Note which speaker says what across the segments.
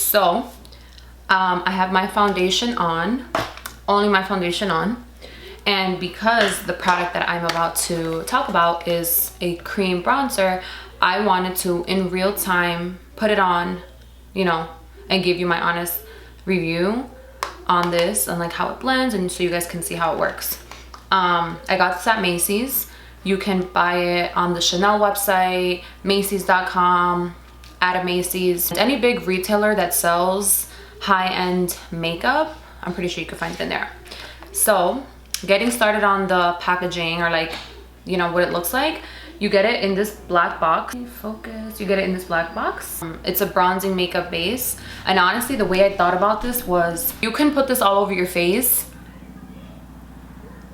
Speaker 1: So I have my foundation on, only my foundation on. And because the product that I'm about to talk about is a cream bronzer, I wanted to, in real time, put it on, you know, and give you my honest review on this and like how it blends, and so you guys can see how it works. I got this at Macy's. You can buy it on the Chanel website, Macy's.com, at a Macy's. Any big retailer that sells high-end makeup, I'm pretty sure you can find it in there. So getting started on the packaging, or like, you know, what it looks like, you get it in this black box. Focus. You get it in this black box. It's a bronzing makeup base, and honestly the way I thought about this was you can put this all over your face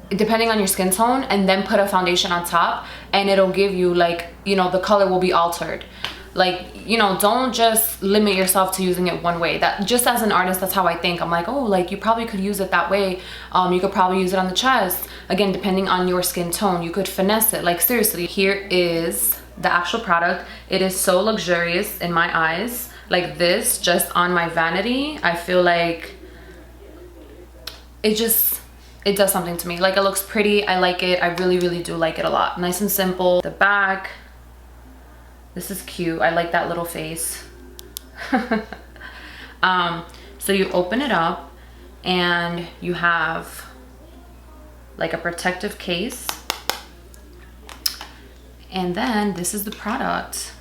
Speaker 1: depending on your skin tone, and then put a foundation on top, and it'll give you, like, you know, the color will be altered. Like, you know, don't just limit yourself to using it one way. That, just as an artist, that's how I think. I'm like, oh, like, you probably could use it that way. You could probably use it on the chest. Again, depending on your skin tone, you could finesse it. Like, seriously, here is the actual product. It is so luxurious in my eyes. Like, this, just on my vanity, I feel like it does something to me. Like, it looks pretty. I like it. I really, really do like it a lot. Nice and simple. The back. This is cute. I like that little face. So you open it up and you have like a protective case. And then this is the product.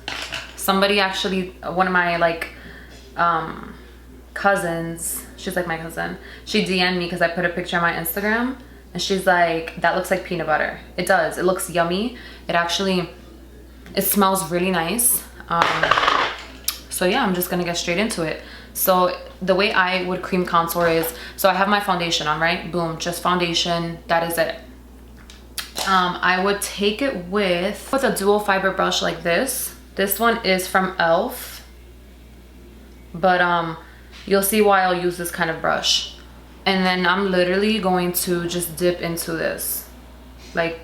Speaker 1: Somebody actually, one of my like cousins, she's like my cousin, she DM'd me because I put a picture on my Instagram, and she's like, that looks like peanut butter. It does. It looks yummy. It actually, it smells really nice. So yeah, I'm just gonna get straight into it. So the way I would cream contour is, so I have my foundation on, right? Boom, just foundation, that is it. I would take it with a dual fiber brush like this. This one is from e.l.f. But you'll see why I'll use this kind of brush. And then I'm literally going to just dip into this. Like,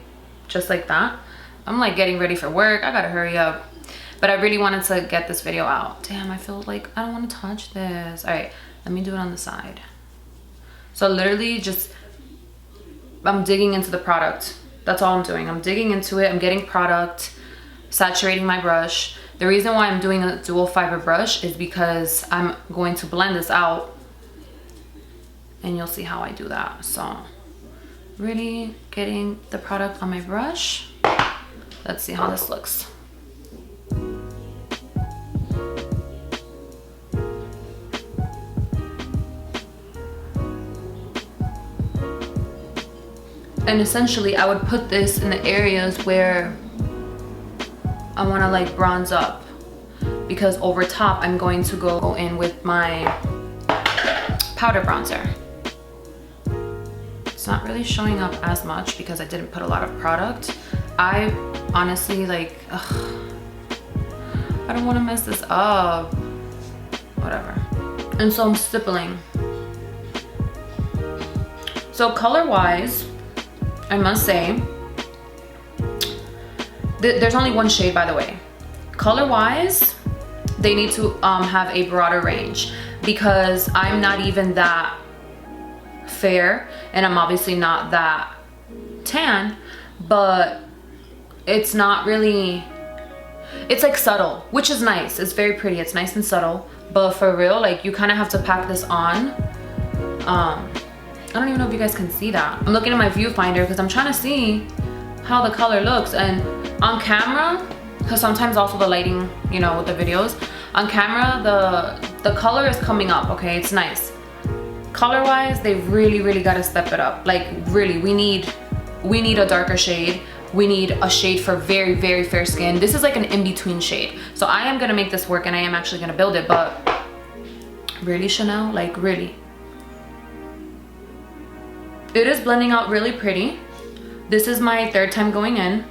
Speaker 1: just like that. I'm like getting ready for work. I gotta hurry up. But I really wanted to get this video out. Damn, I feel like I don't want to touch this. All right, let me do it on the side. So literally just, I'm digging into the product. That's all I'm doing. I'm digging into it. I'm getting product, saturating my brush. The reason why I'm doing a dual fiber brush is because I'm going to blend this out. And you'll see how I do that. So really getting the product on my brush. Let's see how this looks. And essentially I would put this in the areas where I want to like bronze up, because over top I'm going to go in with my powder bronzer. It's not really showing up as much because I didn't put a lot of product. I honestly, like, ugh, I don't want to mess this up. Whatever. And so I'm stippling. So color wise, I must say, there's only one shade, by the way. Color wise, they need to have a broader range, because I'm not even that fair, and I'm obviously not that tan, but it's not really, it's like subtle, which is nice. It's very pretty. It's nice and subtle, but for real, like, you kind of have to pack this on. I don't even know if you guys can see that. I'm looking at my viewfinder because I'm trying to see how the color looks, and on camera, because sometimes also the lighting, you know, with the videos, on camera the color is coming up. Okay, it's nice. Color wise, they really got to step it up. Like, really, we need a darker shade. We need a shade for very fair skin. This is like an in-between shade. So I am gonna make this work, and I am actually gonna build it, but really, Chanel, like, really. It is blending out really pretty. This is my third time going in.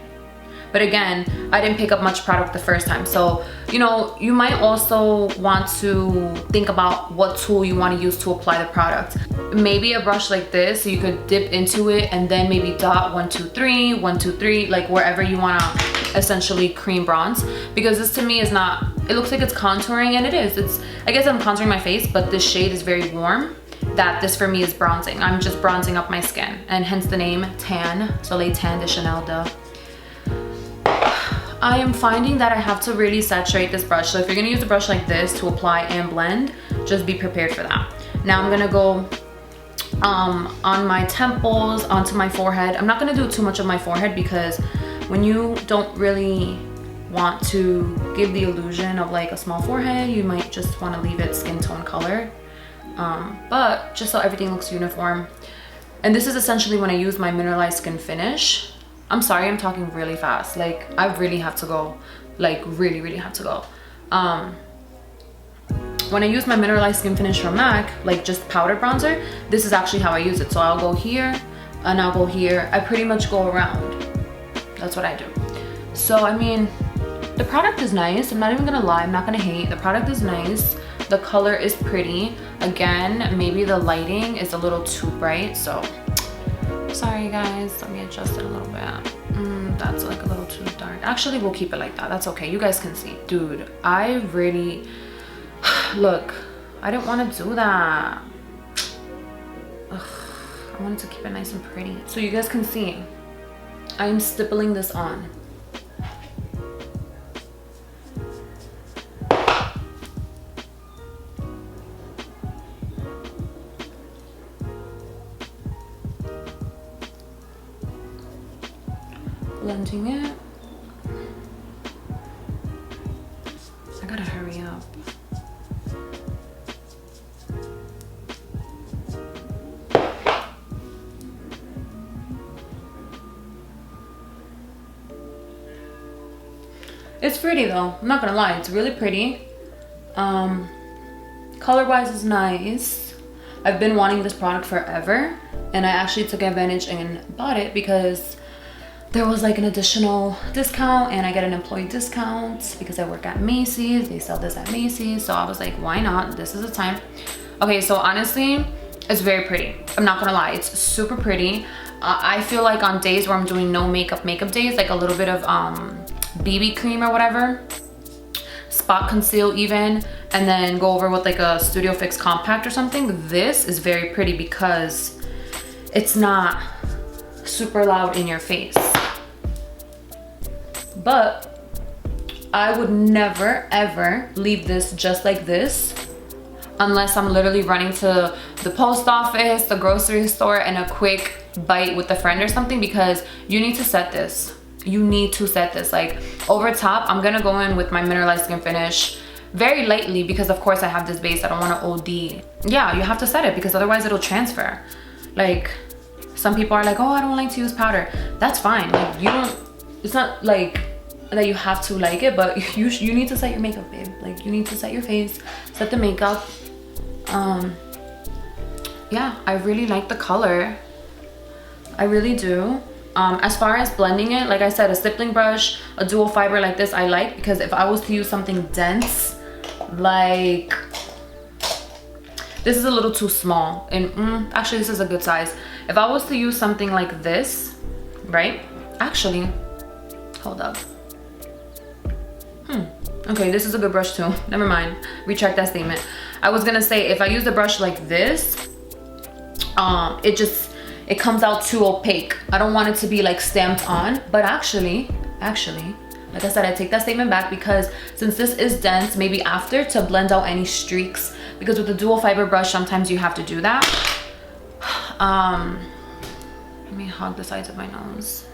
Speaker 1: But again, I didn't pick up much product the first time. So, you know, you might also want to think about what tool you want to use to apply the product. Maybe a brush like this, so you could dip into it and then maybe dot 1, 2, 3, 1, 2, 3, like wherever you want to essentially cream bronze. Because this to me is not it looks like it's contouring, and it is. I guess I'm contouring my face, but this shade is very warm, that this for me is bronzing. I'm just bronzing up my skin, and hence the name Tan, Soleil Tan de Chanel de. I am finding that I have to really saturate this brush. So if you're gonna use a brush like this to apply and blend, just be prepared for that. Now I'm gonna go on my temples, onto my forehead. I'm not gonna do too much of my forehead because when you don't really want to give the illusion of like a small forehead, you might just want to leave it skin tone color. But just so everything looks uniform. And this is essentially when I use my mineralized skin finish. I'm sorry, I'm talking really fast. Like, I really have to go. Like, really have to go. When I use my mineralized skin finish from MAC, like just powder bronzer, this is actually how I use it. So I'll go here and I'll go here. I pretty much go around. That's what I do. So, I mean, the product is nice. I'm not even gonna lie, I'm not gonna hate. The product is nice. The color is pretty. Again, maybe the lighting is a little too bright, so sorry guys, let me adjust it a little bit. That's like a little too dark. Actually, we'll keep it like that. That's okay, you guys can see. Dude, I really, look, I didn't want to do that. Ugh, I wanted to keep it nice and pretty. So you guys can see, I'm stippling this on. Blending it. I gotta hurry up. It's pretty though, I'm not gonna lie, it's really pretty. Color wise is nice. I've been wanting this product forever, and I actually took advantage and bought it because there was like an additional discount, and I get an employee discount because I work at Macy's. They sell this at Macy's, so I was like, why not? This is the time. Okay, so honestly, it's very pretty. I'm not gonna lie, it's super pretty. I feel like on days where I'm doing no makeup days, like a little bit of BB cream or whatever, spot conceal even, and then go over with like a Studio Fix compact or something, this is very pretty because it's not super loud in your face. But I would never ever leave this just like this unless I'm literally running to the post office, the grocery store, and a quick bite with a friend or something, because you need to set this. You need to set this. Like, over top, I'm gonna go in with my mineralized skin finish very lightly because of course I have this base. I don't want to OD. Yeah, you have to set it because otherwise it'll transfer. Like, some people are like, oh, I don't like to use powder. That's fine. Like, you don't, it's not like that you have to like it, but you need to set your makeup, babe. Like, you need to set your face, set the makeup. Yeah, I really like the color. I really do. As far as blending it, like I said, a stippling brush, a dual fiber like this I like, because if I was to use something dense, like this is a little too small, and actually this is a good size. If I was to use something like this, right? Actually, hold up. Okay, this is a good brush too. Never mind, retract that statement. I was gonna say, if I use a brush like this, it comes out too opaque. I don't want it to be like stamped on, but actually, like I said, I take that statement back, because since this is dense, maybe after, to blend out any streaks, because with the dual fiber brush, sometimes you have to do that. Let me hug the sides of my nose.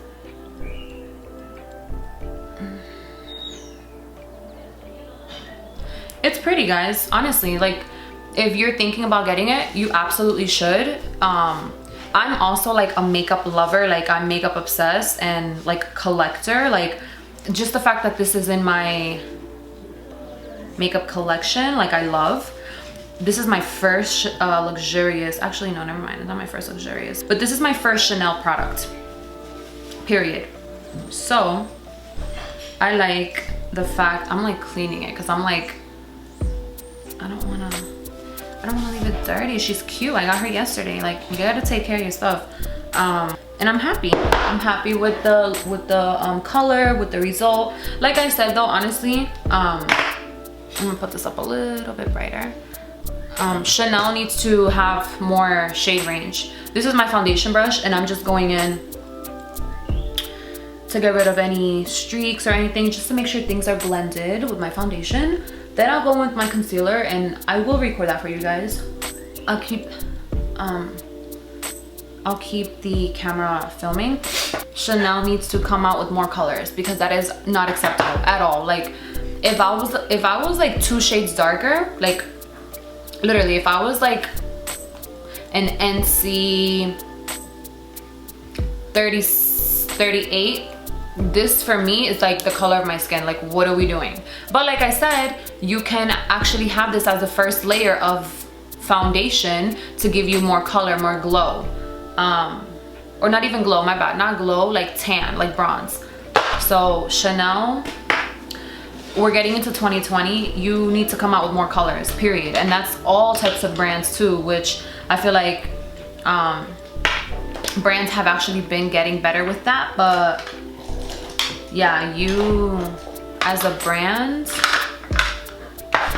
Speaker 1: It's pretty, guys, honestly. Like, if you're thinking about getting it, you absolutely should. I'm also like a makeup lover, like I'm makeup obsessed and like collector. Like, just the fact that this is in my makeup collection, like, I love. This is my first luxurious, actually no, never mind, it's not my first luxurious, but this is my first Chanel product, period. So I like the fact, I'm like cleaning it because I'm like, I don't wanna leave it dirty. She's cute. I got her yesterday. Like, you gotta take care of your stuff. And I'm happy. I'm happy with the color, with the result. Like I said though, honestly, I'm gonna put this up a little bit brighter. Chanel needs to have more shade range. This is my foundation brush, and I'm just going in to get rid of any streaks or anything, just to make sure things are blended with my foundation. Then I'll go in with my concealer, and I will record that for you guys. I'll keep the camera filming. Chanel needs to come out with more colors, because that is not acceptable at all. Like, if I was like 2 shades darker, like literally, if I was like an NC 38, this for me is like the color of my skin. Like, what are we doing? But like I said, you can actually have this as the first layer of foundation to give you more color, more glow. Or not even glow, my bad, not glow, like tan, like bronze. So Chanel, we're getting into 2020, you need to come out with more colors, period. And that's all types of brands too, which I feel like brands have actually been getting better with that. But yeah, you as a brand,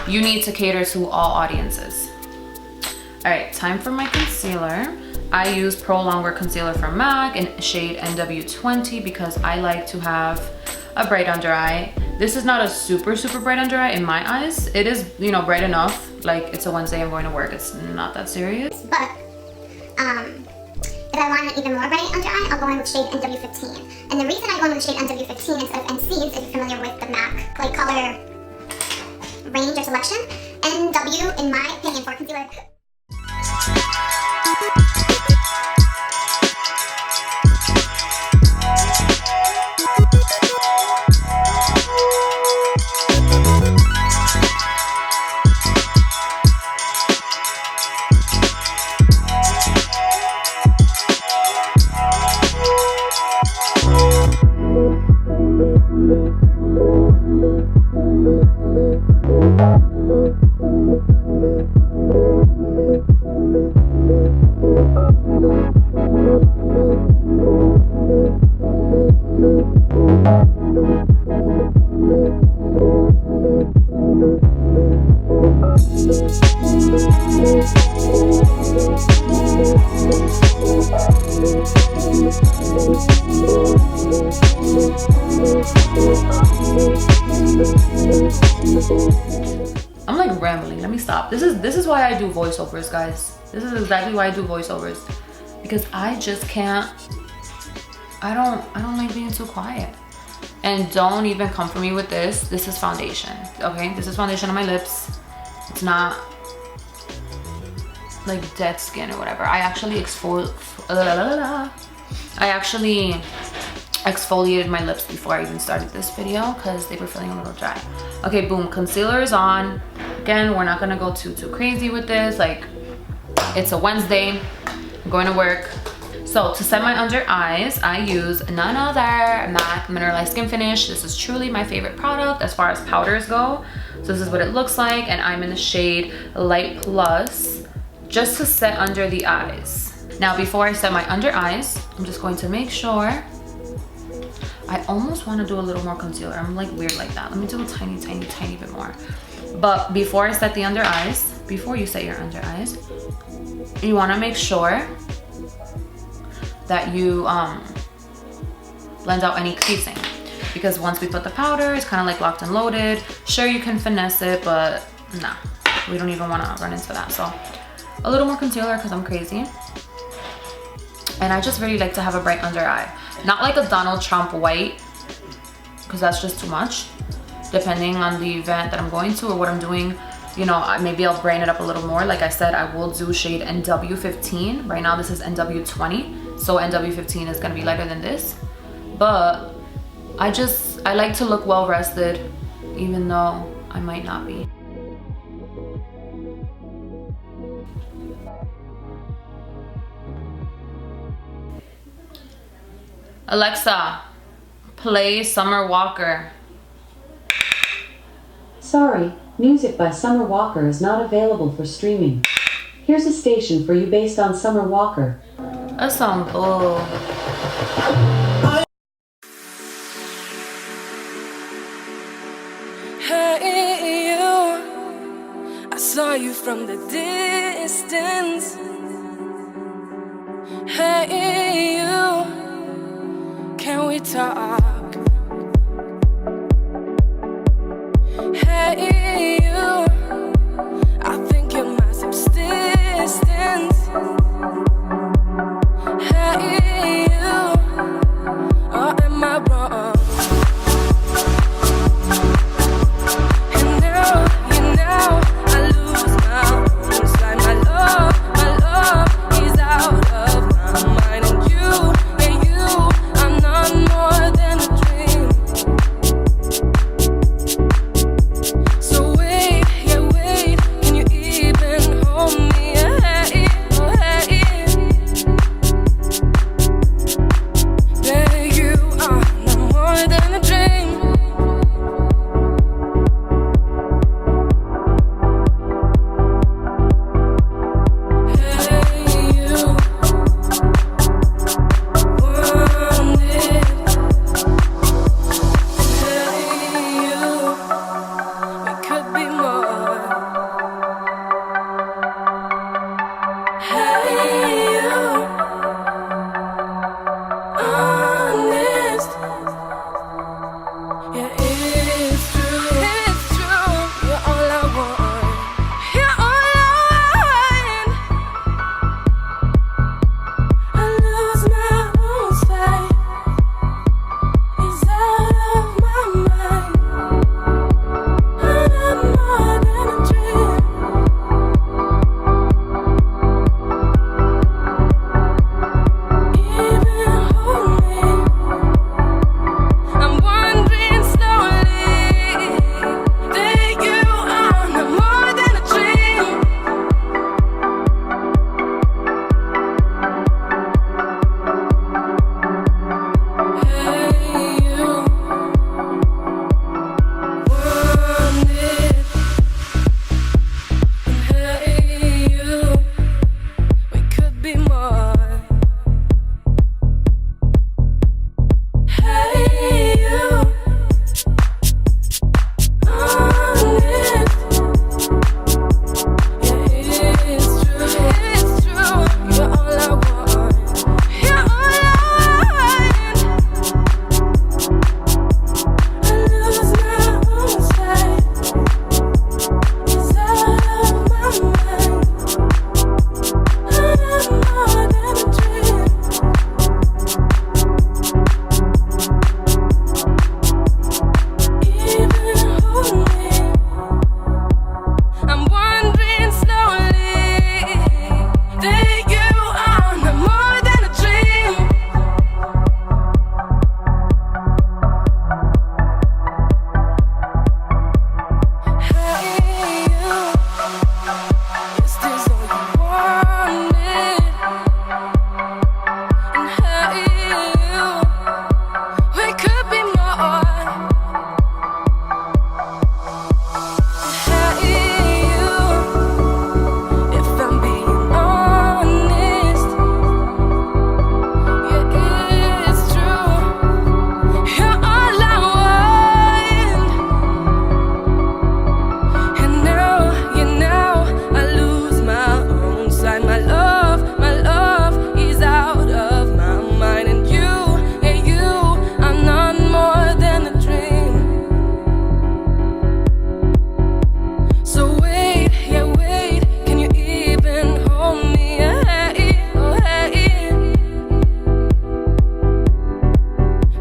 Speaker 1: you need to cater to all audiences. All right, time for my concealer. I use Pro Longwear Concealer from MAC in shade NW20 because I like to have a bright under eye. This is not a super bright under eye in my eyes. It is, you know, bright enough. Like, it's a Wednesday, I'm going to work. It's not that serious.
Speaker 2: But if I want an even more bright under eye, I'll go in with shade NW15. And the reason I go in with shade NW15 instead of NCs, if you're familiar with the MAC like color range or selection, NW, in my opinion, for concealer.
Speaker 1: I'm like rambling, let me stop. This is why I do voiceovers, guys. This is exactly why I do voiceovers, because I just can't, I don't like being too quiet. And don't even come for me with this. This is foundation, okay? This is foundation on my lips. It's not like dead skin or whatever. I actually exfoliated my lips before I even started this video because they were feeling a little dry. Okay, boom, concealer is on. Again, we're not gonna go too crazy with this. Like, it's a Wednesday, I'm going to work. So to set my under eyes, I use none other MAC Mineralized Skin Finish. This is truly my favorite product as far as powders go. So this is what it looks like, and I'm in the shade Light Plus, just to set under the eyes. Now, before I set my under eyes, I'm just going to make sure. I almost want to do a little more concealer. I'm like weird like that. Let me do a tiny bit more. But before I set the under eyes, before you set your under eyes, you want to make sure that you blend out any creasing, because once we put the powder, it's kind of like locked and loaded. Sure, you can finesse it, but nah, we don't even want to run into that. So a little more concealer because I'm crazy. And I just really like to have a bright under eye. Not like a Donald Trump white, because that's just too much. Depending on the event that I'm going to or what I'm doing, you know, maybe I'll brighten it up a little more. Like I said, I will do shade NW15. Right now this is NW20, so NW15 is gonna be lighter than this. But I like to look well rested, even though I might not be. Alexa, play Summer Walker.
Speaker 3: Sorry, music by Summer Walker is not available for streaming. Here's a station for you based on Summer Walker.
Speaker 1: That song cool.
Speaker 4: Hey, you. you from the distance. Hey, you, can we talk? Hey, you, I think you're my subsistence. Hey, you, or am I wrong? And now, you know, I lose my own. It's like my love is out of my mind. And you, are not more than a dream. So wait, yeah, wait, can you even hold me? Hey, oh, hey. Baby, you are not more than a dream. Hey, you, want it. Hey, you, we could be more. Hey, you, honest. Yeah, it's true. It's true. You're all I want. You're all I want. I lose my own sight. It's out of my mind. I'm more than a dream. Even hold me. I'm wondering slowly that you are not more than a dream. Hey, you, want it. Hey, you, we could be more. Hey, you, honest. Yeah, it's true. It's true. You're all I want. You're all I want. I lose my own sight. It's out of my mind. I'm more than a dream. Even hold me. I'm wondering slowly that you are not more than a dream. Hey, you, is this all you wanted? And hey, you, we could be more. Hey, you, if I'm being honest, yeah, it's true. You're all I want. And now, you know, I lose my own sight. My love is out of my mind. And you are not more than a dream. So wait, yeah, wait, can you even hold me? Hey, oh, hey.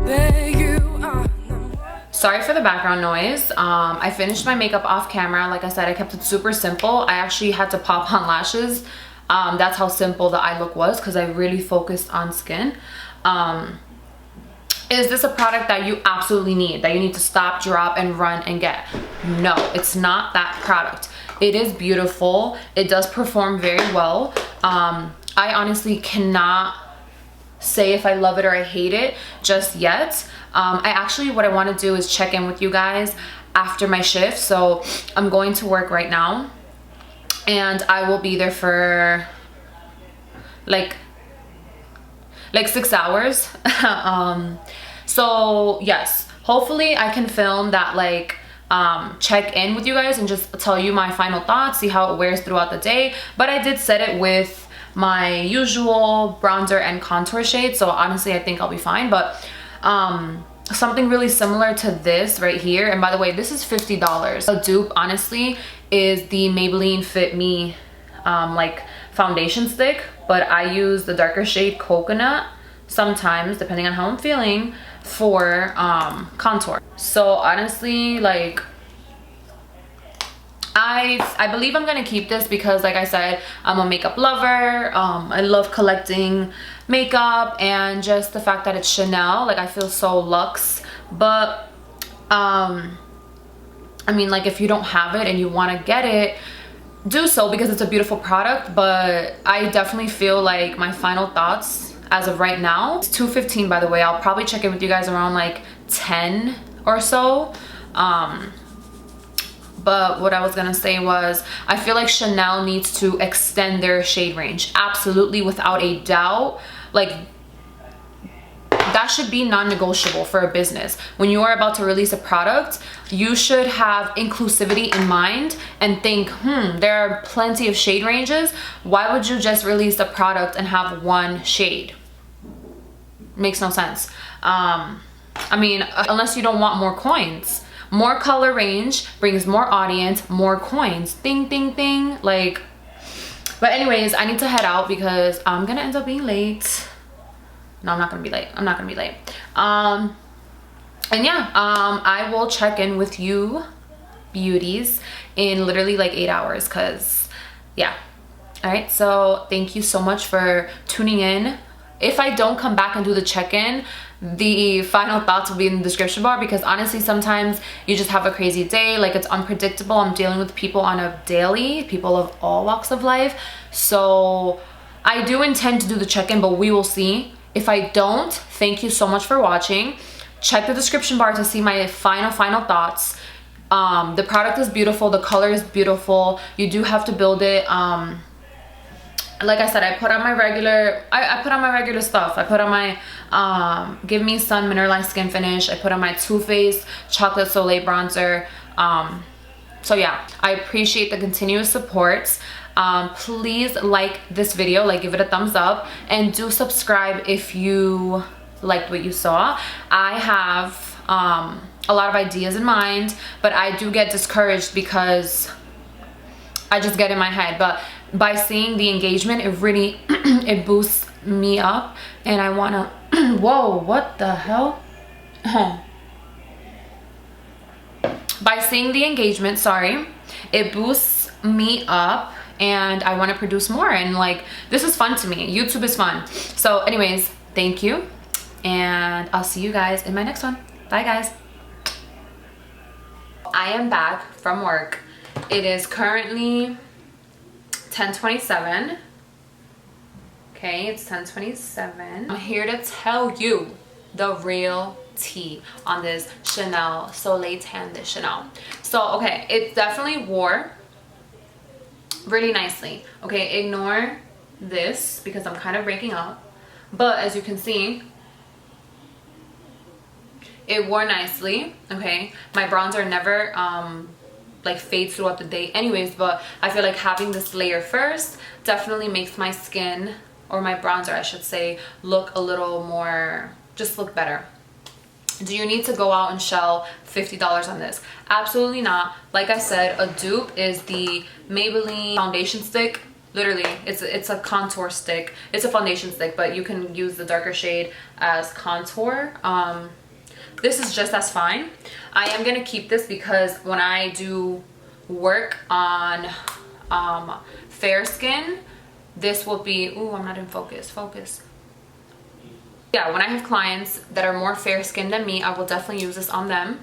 Speaker 4: Babe, you are not.
Speaker 1: Sorry for the background noise. I finished my makeup off camera. Like I said, I kept it super simple. I actually had to pop on lashes. That's how simple the eye look was because I really focused on skin. Is this a product that you absolutely need, that you need to stop, drop, and run and get? No, it's not that product. It is beautiful. It does perform very well. I honestly cannot say if I love it or I hate it just yet. What I want to do is check in with you guys after my shift. So I'm going to work right now and I will be there for like 6 hours. So yes, hopefully I can film that like check in with you guys and just tell you my final thoughts, see how it wears throughout the day. But I did set it with my usual bronzer and contour shade, so honestly I think I'll be fine. But something really similar to this right here, and by the way, this is $50. A dupe honestly is the Maybelline Fit Me like foundation stick, but I use the darker shade Coconut sometimes depending on how I'm feeling for contour. So honestly, like I believe I'm gonna keep this because, like I said, I'm a makeup lover. I love collecting makeup, and just the fact that it's Chanel, like I feel so luxe. But I mean, like if you don't have it and you want to get it, do so because it's a beautiful product. But I definitely feel like my final thoughts as of right now, it's 2:15 by the way. I'll probably check in with you guys around like 10 or so. But what I was gonna say was, I feel like Chanel needs to extend their shade range, absolutely, without a doubt. Like that should be non-negotiable for a business. When you are about to release a product, you should have inclusivity in mind and think, there are plenty of shade ranges. Why would you just release a product and have one shade? Makes no sense. I mean, unless you don't want more coins. More color range brings more audience, more coins. Ding, ding, ding. Like, but anyways, I need to head out because I'm gonna end up being late. No, I'm not gonna be late. I'm not gonna be late. And yeah, I will check in with you beauties in literally like 8 hours, because yeah. All right, so thank you so much for tuning in. If I don't come back and do the check-in, the final thoughts will be in the description bar, because honestly sometimes you just have a crazy day, like it's unpredictable. I'm dealing with people on a daily, people of all walks of life, so I do intend to do the check-in, but we will see. If I don't, thank you so much for watching. Check the description bar to see my final thoughts. The product is beautiful, the color is beautiful. You do have to build it. Like I said, I put on my regular, I put on my regular stuff. I put on my Give Me Sun Mineralized Skin Finish. I put on my Too Faced Chocolate Soleil bronzer. So yeah, I appreciate the continuous support. Please like this video, like give it a thumbs up, and do subscribe if you liked what you saw. I have a lot of ideas in mind, but I do get discouraged because I just get in my head. But by seeing the engagement, it really it boosts me up, and I wanna whoa, what the hell? By seeing the engagement, sorry, it boosts me up, and I want to produce more, and like this is fun to me. YouTube is fun. So anyways, thank you, and I'll see you guys in my next one. Bye guys. I am back from work. It is currently 10:27. Okay, it's 10:27. I'm here to tell you the real tea on this Chanel Soleil Tan de Chanel. So okay, it definitely wore really nicely. Okay, ignore this because I'm kind of breaking up, but as you can see, it wore nicely. Okay, my bronzer never like fades throughout the day anyways, but I feel like having this layer first definitely makes my skin, or my bronzer I should say, look a little more, just look better. Do you need to go out and shell $50 on this? Absolutely not. Like I said, a dupe is the Maybelline foundation stick. Literally, it's a contour stick. It's a foundation stick, but you can use the darker shade as contour. This is just as fine. I am gonna keep this because when I do work on fair skin, this will be, ooh, I'm not in focus. Yeah, when I have clients that are more fair skinned than me, I will definitely use this on them.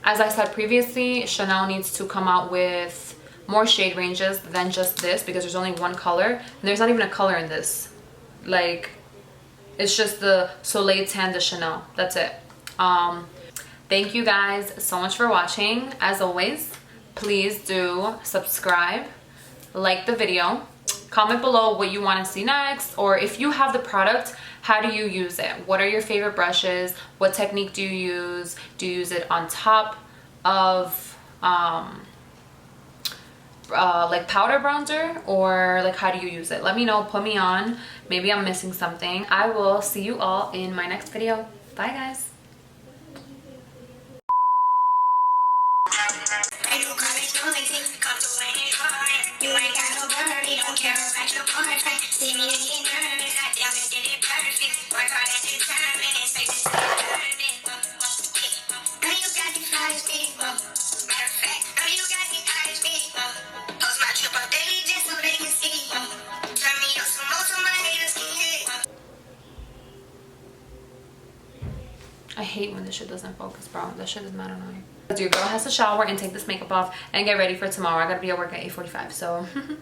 Speaker 1: As I said previously, Chanel needs to come out with more shade ranges than just this, because there's only one color, and there's not even a color in this. Like, it's just the Soleil Tan de Chanel. That's it. Thank you guys so much for watching. As always, please do subscribe, like the video, comment below what you want to see next, or if you have the product, how do you use it? What are your favorite brushes? What technique do you use? Do you use it on top of like powder bronzer, or like how do you use it? Let me know, put me on. Maybe I'm missing something. I will see you all in my next video. Bye guys.
Speaker 2: You ain't got no worry, don't care about your boyfriend. See me getting nervous, I damn it did it perfect. Work hard at the time and expect it to be perfect. Girl, you got the hottest thing, matter of fact, girl, you got the hottest thing. Post my trip up daily just so they can see. Turn me up some more so my haters can hear.
Speaker 1: I hate when this shit doesn't focus, bro. That shit is mad annoying. Your girl has to shower and take this makeup off and get ready for tomorrow. I gotta be at work at 8:45, so